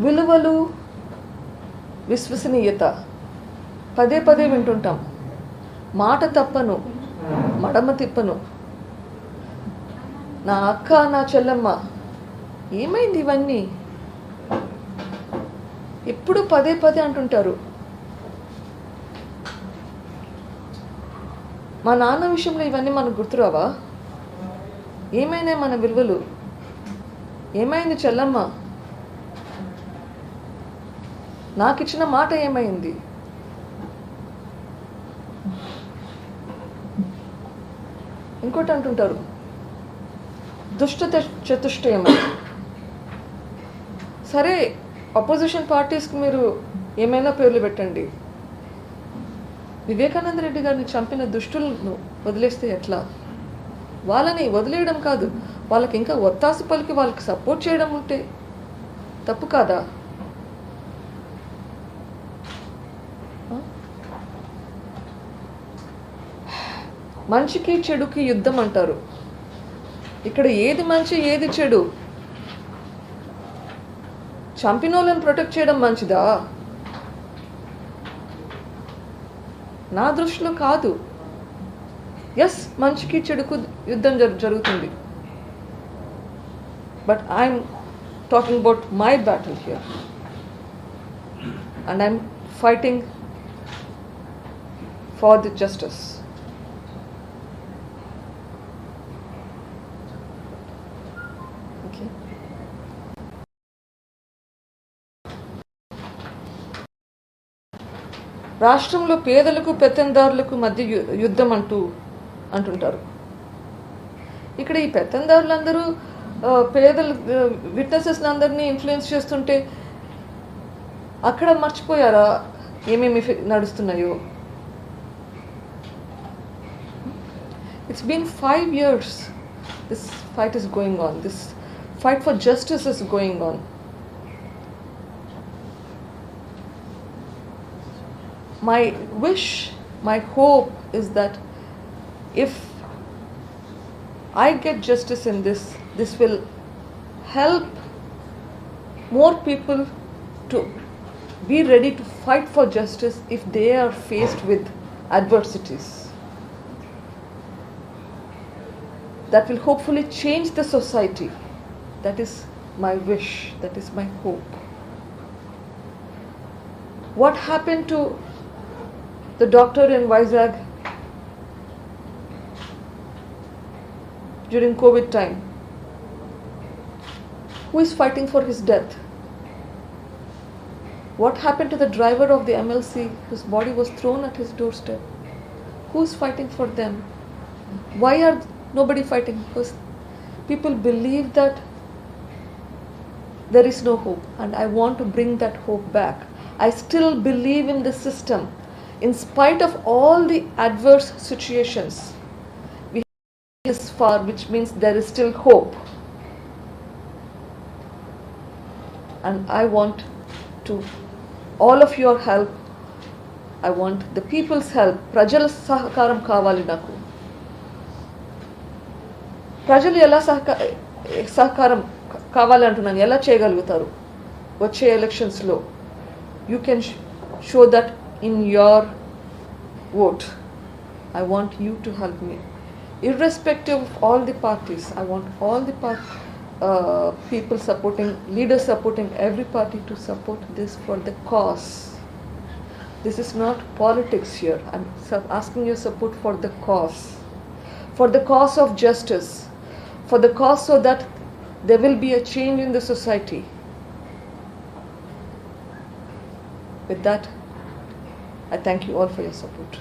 విలువలు, విశ్వసనీయత పదే పదే వింటుంటాం. మాట తప్పను, మడమ తిప్పను, నా అక్క, నా చెల్లెమ్మ. ఏమైంది ఇవన్నీ? ఎప్పుడు పదే పదే అంటుంటారు. మా నాన్న విషయంలో ఇవన్నీ మనకు గుర్తురావా? ఏమైనా మన విలువలు? ఏమైంది చెల్లమ్మ? నాకు ఇచ్చిన మాట ఏమైంది? ఇంకోటి అంటుంటారు, దుష్ట చతుష్టయమని. సరే, అపోజిషన్ పార్టీస్కి మీరు ఏమైనా పేర్లు పెట్టండి. వివేకానంద రెడ్డి గారిని చంపిన దుష్టులను వదిలేస్తే ఎట్లా? వాళ్ళని వదిలేయడం కాదు, వాళ్ళకి ఇంకా ఒత్తాసు పలికి వాళ్ళకి సపోర్ట్ చేయడం ఉంటే తప్పు కాదా? మంచికి చెడుకి యుద్ధం అంటారు. ఇక్కడ ఏది మంచి, ఏది చెడు? చంపినోళ్ళని ప్రొటెక్ట్ చేయడం మంచిదా? నా దృష్టిలో కాదు. ఎస్, మంచికి చెడుకు యుద్ధం జరుగుతుంది. But I'm talking about my battle here and I'm fighting for the justice. రాష్ట్రంలో పేదలకు పెత్తందారులకు మధ్య యుద్ధం అంటుంటారు. ఇక్కడ ఈ పెత్తందారులందరూ పేదలు విట్నెసెస్ అందరినీ ఇన్ఫ్లుయెన్స్ చేస్తుంటే అక్కడ మర్చిపోయారా ఏమేమి నడుస్తున్నాయో? It's been 5 years this fight is going on. This fight for justice is going on. My wish, my hope is that if I get justice in this will help more people to be ready to fight for justice if they are faced with adversities. That will hopefully change the society. That is my wish, that is my hope. What happened to the doctor in Vizag during COVID time? Who is fighting for his death? What happened to the driver of the MLC whose body was thrown at his doorstep? Who is fighting for them? Why are nobody fighting? Because people believe that there is no hope, and I want to bring that hope back. I still believe in the system. In spite of all the adverse situations, we have this far, which means there is still hope. And I want to all of your help. I want the people's help. Prajala sahakaram kavali naku. ప్రజలు ఎలా సహకారం కావాలంటున్నాను, ఎలా చేయగలుగుతారు? వచ్చే ఎలక్షన్స్లో you can show that in your vote. I want you to help me. Irrespective of all the parties, I want all the people supporting, leaders supporting every party to support this for the cause. This is not politics here. I'm asking your support for the cause of justice, for the cause so that there will be a change in the society. With that, I thank you all for your support.